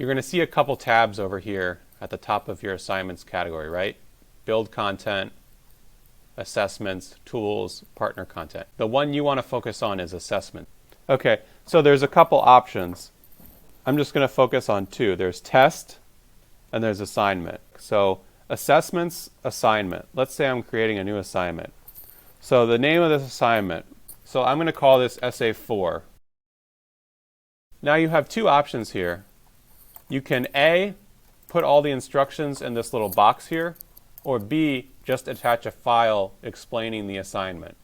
You're going to see a couple tabs over here at the top of your assignments category, right? Build content, assessments, tools, partner content. The one you want to focus on is assessment. Okay, so there's a couple options. I'm just going to focus on two. There's test and there's assignment. So assessments, assignment. Let's say I'm creating a new assignment. So the name of this assignment, so I'm going to call this Essay 4. Now you have two options here. You can A, put all the instructions in this little box here, or B, just attach a file explaining the assignment.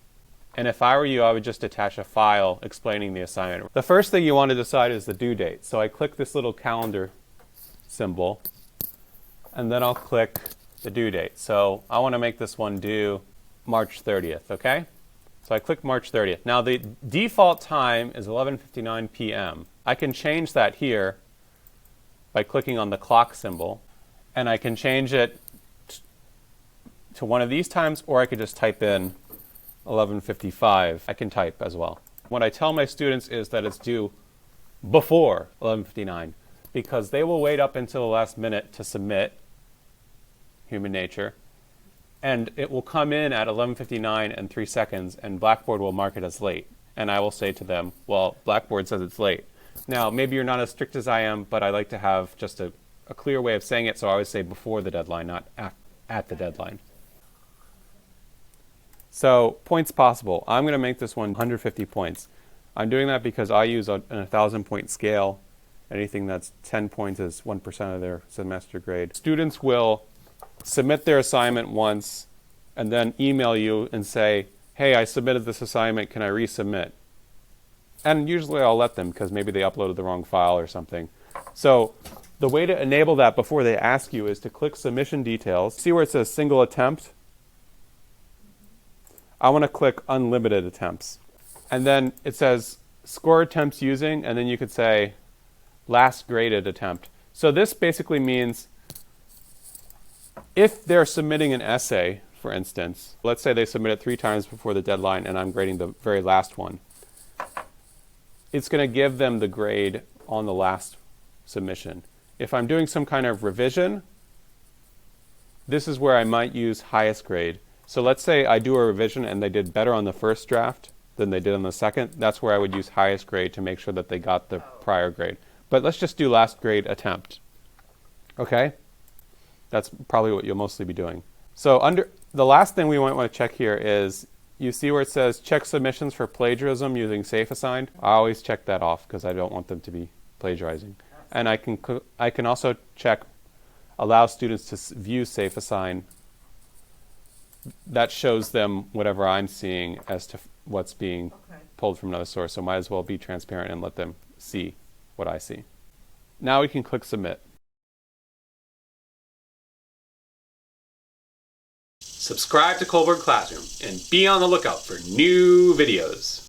And if I were you, I would just attach a file explaining the assignment. The first thing you want to decide is the due date. So I click this little calendar symbol, and then I'll click the due date. So I want to make this one due March 30th, okay? So I click March 30th. Now the default time is 11:59 p.m. I can change that here by clicking on the clock symbol, and I can change it to one of these times, or I could just type in 11:55. I can type as well. What I tell my students is that it's due before 11:59 because they will wait up until the last minute to submit, human nature, and it will come in at 11:59 and 3 seconds, and Blackboard will mark it as late. And I will say to them, well, Blackboard says it's late. Now, maybe you're not as strict as I am, but I like to have just a clear way of saying it, so I always say before the deadline, not at the deadline. So, points possible. I'm going to make this one 150 points. I'm doing that because I use an 1,000-point scale. Anything that's 10 points is 1% of their semester grade. Students will submit their assignment once and then email you and say, hey, I submitted this assignment, can I resubmit? And usually I'll let them because maybe they uploaded the wrong file or something. So the way to enable that before they ask you is to click Submission Details. See where it says Single Attempt? I want to click Unlimited Attempts. And then it says Score Attempts Using, and then you could say Last Graded Attempt. So this basically means if they're submitting an essay, for instance, let's say they submit it 3 times before the deadline and I'm grading the very last one. It's going to give them the grade on the last submission. If I'm doing some kind of revision, this is where I might use highest grade. So let's say I do a revision and they did better on the first draft than they did on the second. That's where I would use highest grade to make sure that they got the prior grade. But let's just do last grade attempt. Okay? That's probably what you'll mostly be doing. So under the last thing we might want to check here is, you see where it says check submissions for plagiarism using Safeassign? I always check that off because I don't want them to be plagiarizing. And I can also check allow students to view Safeassign. That shows them whatever I'm seeing as to what's being pulled from another source. So might as well be transparent and let them see what I see. Now we can click Submit. Subscribe to Colburn Classroom and be on the lookout for new videos.